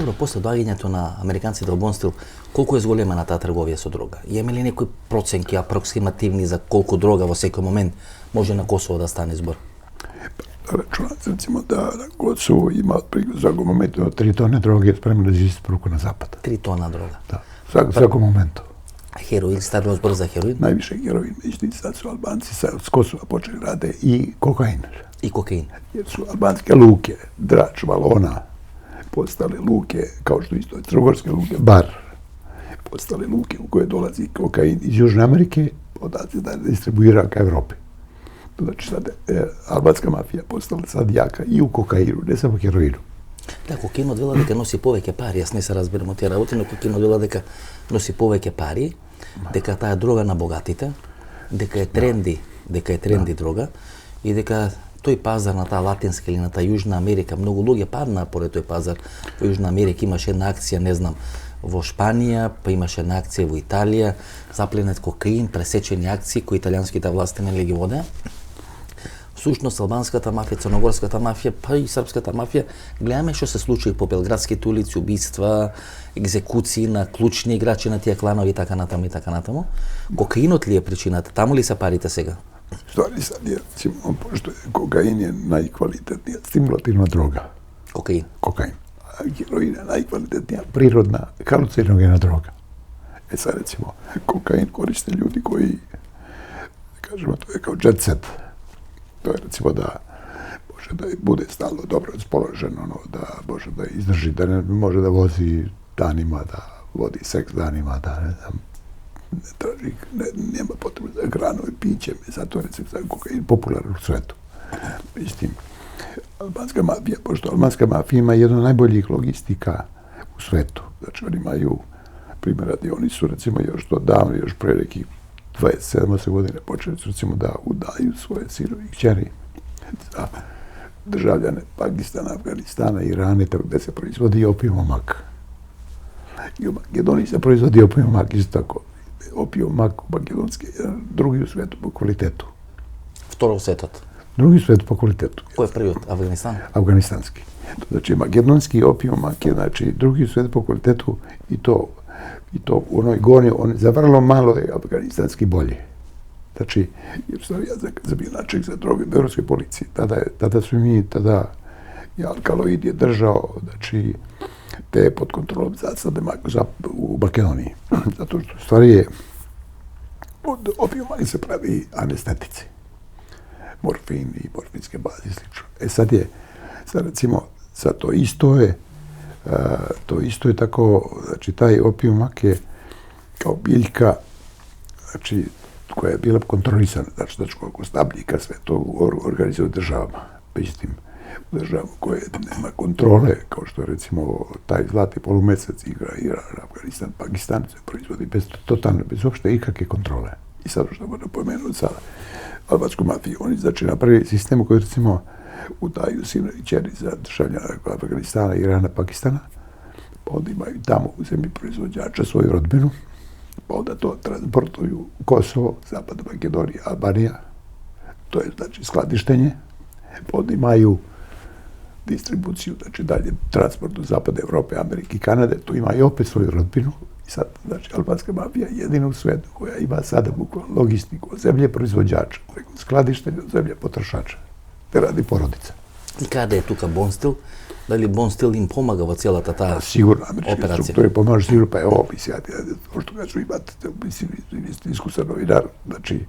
Добро, после доаѓањето на американците во Бонстил, колку е зголемена таа трговија со дрога? Има ли некои проценки апроксимативни за колку дрога во секој момент може на Косово да стане збор? Računam se recimo da na Kosovo ima otprilike svakog momenta 3 tone droge spremno da isporuku na zapad. 3 tona droga. Da, svakog momenta. Heroin, stavimo zbor za heroin? Najviše heroin, međutim sad su Albanci s Kosova počeli rade i kokain. I kokain. Jer su albanske luke, Drač, Valona, postale luke, kao što isto crnogorske luke, Bar, postale luke u koje dolazi kokain iz Južne Amerike, odatle da distribuira ka Evropi. Znači sad albanska mafija postala sad jaka i u kokainu, ne samo heroinu. Да, кокаинот вела дека носи повеќе пари, јас не се разбирам од тие работи, но кокаинот вела дека носи повеќе пари, дека таа дрога на богатите, дека е тренди дрога и дека тој пазар на таа Латинска или на таа Јужна Америка, многу луѓе паднаа поред тој пазар. Во Јужна Америка имаше една акција, не знам, во Шпанија, па имаше една акција во Италија, запленет кокаин, пресечени акции кои италијанските власти не ги водеа. Всушност албанската мафија, црногорската мафија, па и српската мафија, гледаме што се случи по белградските улици, убиства, екзекуции на клучни играчи на тие кланови и така натаму и така натаму. Кокаинот ли е причината? Таму ли се парите сега? Stvari sad je, recimo, pošto kokain je najkvalitetnija stimulativna droga. Kokain. Kokain. A heroin je najkvalitetnija prirodna halucinogena droga. E sad, recimo, kokain koriste ljudi koji, kažemo, to je kao jet set. To je, recimo, da može da bude stalno dobro raspoložen, da može da izdrži, da ne može da vozi danima, da vodi seks danima, da ne znam, ne traži, nema potrebe za hranu i pićem, zato je recimo kokain popularan u svetu. Mislim, albanska mafija, pošto albanska mafija ima jedno od najboljih logistika u svetu. Znači, oni imaju, primjer radi, oni su recimo još to davno, još pre nekih 27 godine počeli su recimo da udaju svoje sinovi i kćeri za državljane Pakistana, Afganistana, Irana i tako gde se proizvodi opijum mak. I u Makedoniji se proizvodi opijum mak isto tako. Opijum mak makedonski je drugi u svetu po kvalitetu. Второ во светот. Drugi u svetu po kvalitetu. Кој е првиот? Афганистан? Afganistanski. Znači, makedonski opijum mak je znači, drugi u svetu po kvalitetu i to u onoj goni, za vrlo malo je afganistanski bolji. Znači, jer ja sam bio naček za droge beogradske policije. Tada je Alkaloid je držao, znači, te pod kontrolom zasade u Makedoniji. Zato što u stvari je od opijuma se pravi anestetici. Morfin i morfinske baze i slično. Sad recimo, to isto je tako, znači taj opijumak je kao biljka, znači, koja je bila kontrolisana, znači koliko stabljika sve to organizuje u državama. Međutim, u državama koje nema kontrole, kao što je recimo taj zlatni polumesec Iran, Afganistan, Pakistan se proizvodi bez uopšte ikakve kontrole. I sad što moram pomenuti sa albanskom mafijom, oni znači napravili sistem u kojoj recimo udaju sinovi i ćeri za državljana Afganistana, Irana, Pakistana, pa onda imaju tamo u zemlji proizvođača svoju rodbinu, pa onda to transportuju u Kosovo, Zapadna Makedonija, Albanija, to je znači skladištenje, pa onda imaju distribuciju, znači dalje transport do Zapadne Evrope, Amerike i Kanade, tu ima i opet svoju rodbinu. I sad, znači, albanska mafija je jedina u svetu koja ima sada bukvalno logistiku od zemlje proizvođača, preko skladištenja od zemlje potrošača, te radi porodica. И каде е тука Бонстил? Дали Бонстил им помага во целата таа Сигурно, амерички операција? структури помагаш, сигурно, па ево, pošto kažu imate, mislim, vi ste iskusan novinar, znači,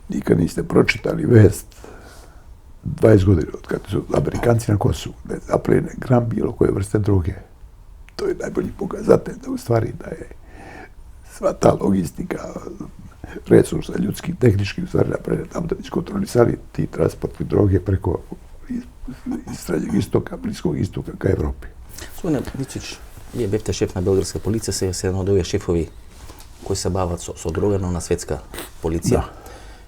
nikad niste pročitali vest 20 godina od kada su Amerikanci na Kosovu, da je zapljene gram bilo koje vrste droge. To je najbolji pokazatelj da u stvari da je sva ta logistika, resursa ljudski, tehnički u stvari napravljena tamo da bi iskontrolisali ti transporti droge preko iz Srednjeg istoka, Bliskog istoka ka Evropi. Господине Мицич, вие бевте шеф на белградска полиција, сега се едно од овие шефови кои се бават со дрога, но на светска полиција. Да.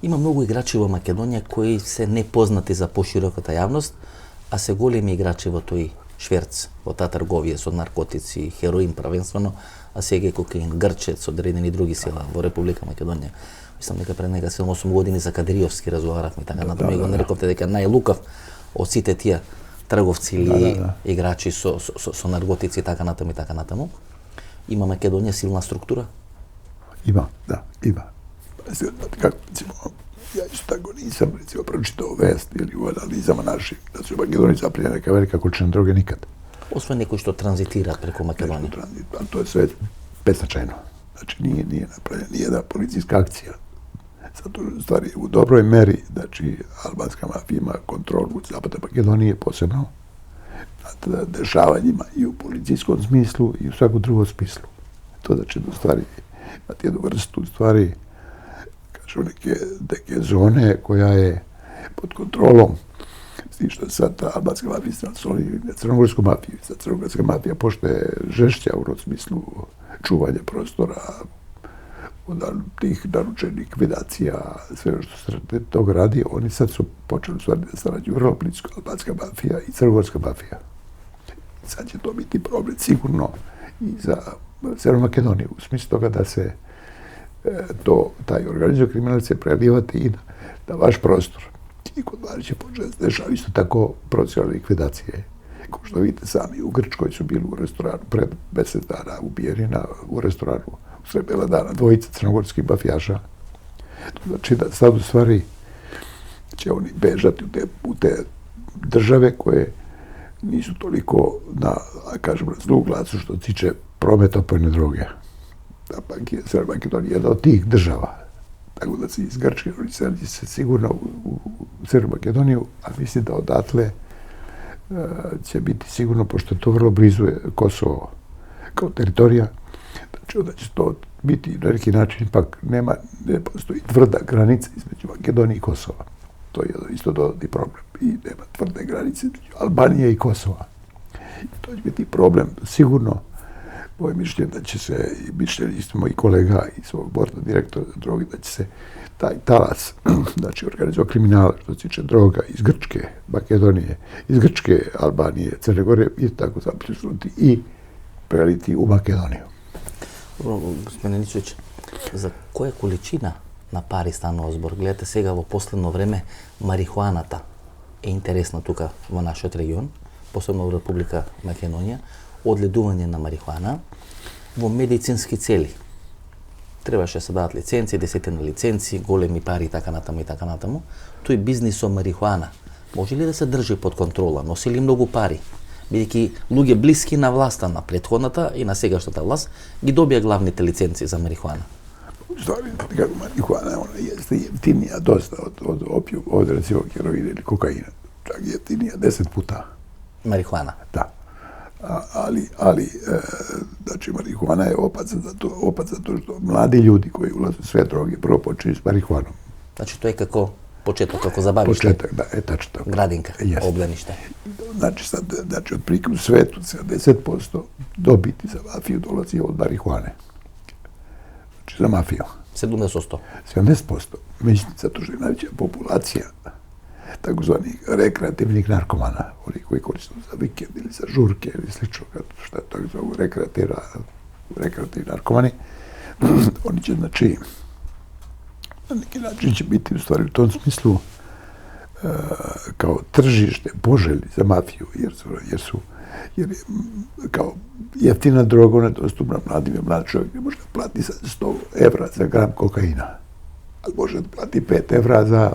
Има многу играчи во Македонија кои се непознати за пошироката јавност, а се големи играчи во тој шверц, во таа трговија со наркотици, хероин правенствено, а сега и кокаин, грчец, одредени други села во Република Македонија. Мислам дека пред нега 7-8 години за Кадриовски разговаравме, така натаму го нарековте дека најлукав од сите тие trgovci ili igrači so narkotici i така натаму. Има Македонија силна структура? Ima. Kako, recimo, ja isto tako nisam, recimo, pročitao vest ili u analizama naših, da su u Makedoniji zapljena neka velika količina droge nikad. Освен некои што транзитираат преку Македонија. A to je sve beznačajno. Znači, nije napravljena nijedna policijska akcija. Zato, u stvari, u dobroj meri, znači, albanska mafija ima kontrolu Zapadne Makedonije posebno nad dešavanjima i u policijskom smislu i u svakom drugom smislu. To znači da, u stvari, imate jednu vrstu, u stvari, kažu neke zone koja je pod kontrolom, s tim što sad ta albanska mafija soli na crnogorsku mafiju. Sad crnogorska mafija, pošto je žešća u smislu čuvanja prostora, od tih naručenih likvidacija, sve što se toga radi, oni sad su počeli stvari da sarađuju vrlo blisko, albanska mafija i crnogorska mafija. Sad će to biti problem sigurno i za Sjevernu Makedoniju, u smislu toga da se taj organizam kriminalice prelijevati i na vaš prostor. I kod vas će početi se dešava isto tako profesionalne likvidacije. Kao što vidite sami, u Grčkoj su bili u restoranu pred 10 dana ubijeni u restoranu u sred bela dana dvojica crnogorskih mafijaša. To znači da sad u stvari će oni bežati u te države koje nisu toliko na, kažem, na zlu glasu što tiče prometa opojne droge. Ipak je Sjeverna Makedonija jedna od tih država. Tako da se iz Grčke oni se sigurno u Sjevernu Makedoniju, a mislim da odatle će biti sigurno, pošto to vrlo blizu je Kosovo kao teritorija, znači onda će to biti na neki način, ipak ne postoji tvrda granica između Makedonije i Kosova. To je isto dodatni problem. I nema tvrde granice između Albanije i Kosova. I to će biti problem, sigurno. Moje mišljenje da će se, mišljenje isto mojih kolega i svog borda direktora za droge, da će se taj talas, znači organizovat kriminala što se tiče droga iz Grčke, Makedonije, iz Grčke, Albanije, Crne Gore i tako zapljušnuti i preliti u Makedoniju. Gospodine Ničević, za koja količina на пари станува збор? Гледате сега во последно време марихуаната е интересна тука во нашиот регион, посебно во Република Македонија, одледување на марихуана во медицински цели. Требаше се дадат лиценци, десетина лиценци, големи пари и така натаму. Тој бизнис со марихуана може ли да се држи под контрола? Носи ли многу пари? Бидејќи луѓе блиски на власта, на претходната и на сегашната власт, ги добија главните лиценци за марихуана. Stvari, kako marihuana, ona jeste jeftinija dosta od opiju, od recimo heroina ili kokaina. Čak jeftinija 10 puta. Marihuana? Da. Ali znači, marihuana je opat zato što mladi ljudi koji ulaze u sve droge prvo počinju s marihuanom. Znači, to je kako početak, kako zabavište? Početak, da, tačno tako. Gradinka, obdanište. Znači, otprilike u svetu 70% dobiti za mafiju dolazi od marihuane. Za mafiju. 70%? 70%. Mislim, zato što je najveća populacija takozvanih rekreativnih narkomana, oni koji koriste za vikend ili za žurke ili slično, što je tako zovu rekreativni narkomani, oni će, znači, na neki način će biti u stvari u tom smislu kao tržište poželji za mafiju, jer je kao jeftina droga, ona je dostupna mladim, mlad čovjek ne može da plati 100 evra za gram kokaina, ali može da plati 5 evra za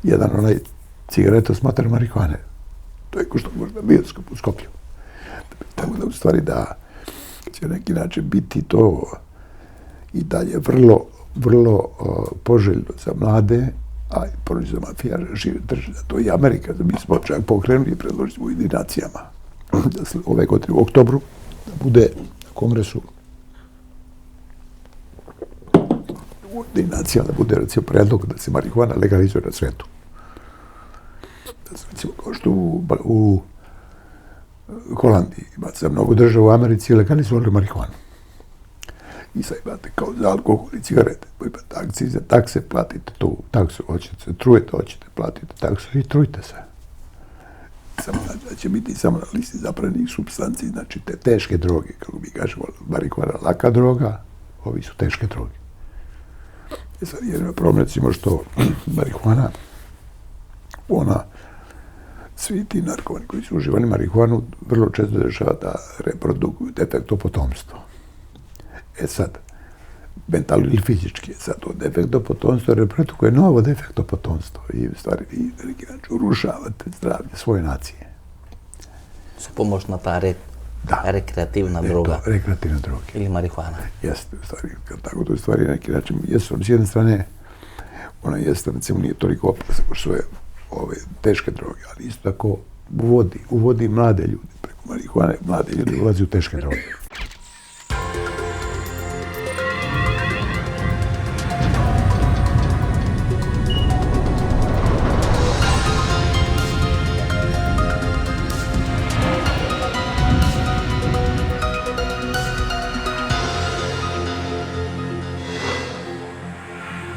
jedan onaj cigareto smatran marihuane. To je ko što možda bioskop u Skoplju. Tako da u stvari da će na neki način biti to i dalje vrlo poželjno za mlade, a i porodice za mafijaže žive države. To je i Amerika. Mi smo čak pokrenuli i predložili smo Ujedinjenim nacijama da se ove godine u oktobru da bude na kongresu Ujedinjenih nacija da bude recimo predlog da se marihuana legalizuje na svetu. Da se recimo kao što u Holandiji ima se mnogo država u Americi legalizovali marihuanu. I sad imate kao za alkohol i cigarete. Imate akcize, takse, platite tu taksu, hoćete se trujete, hoćete, platite taksu i trujte se. Samo da će biti samo na listi zabranjenih supstanci, znači te teške droge, kako mi kažemo, marihuana laka droga, ovi su teške droge. I sad jedan problem, recimo što marihuana, ona svi ti narkomani koji su uživali marihuanu vrlo često dešava da reprodukuju defektno potomstvo. E sad, mentalno ili fizički, sad to defektno potomstvo reprodukuje novo defektno potomstvo i u stvari vi na neki način urušavate zdravlje svoje nacije. Su pomoćna ta rekreativna droga. Rekreativna droga. Ili marihuana. Jeste, u stvari, tako to u stvari na neki način jesu, s jedne strane, ona jeste, recimo, nije toliko opasna kao što su ove teške droge, ali isto tako uvodi mlade ljude, preko marihuane mlade ljude ulazi u teške droge.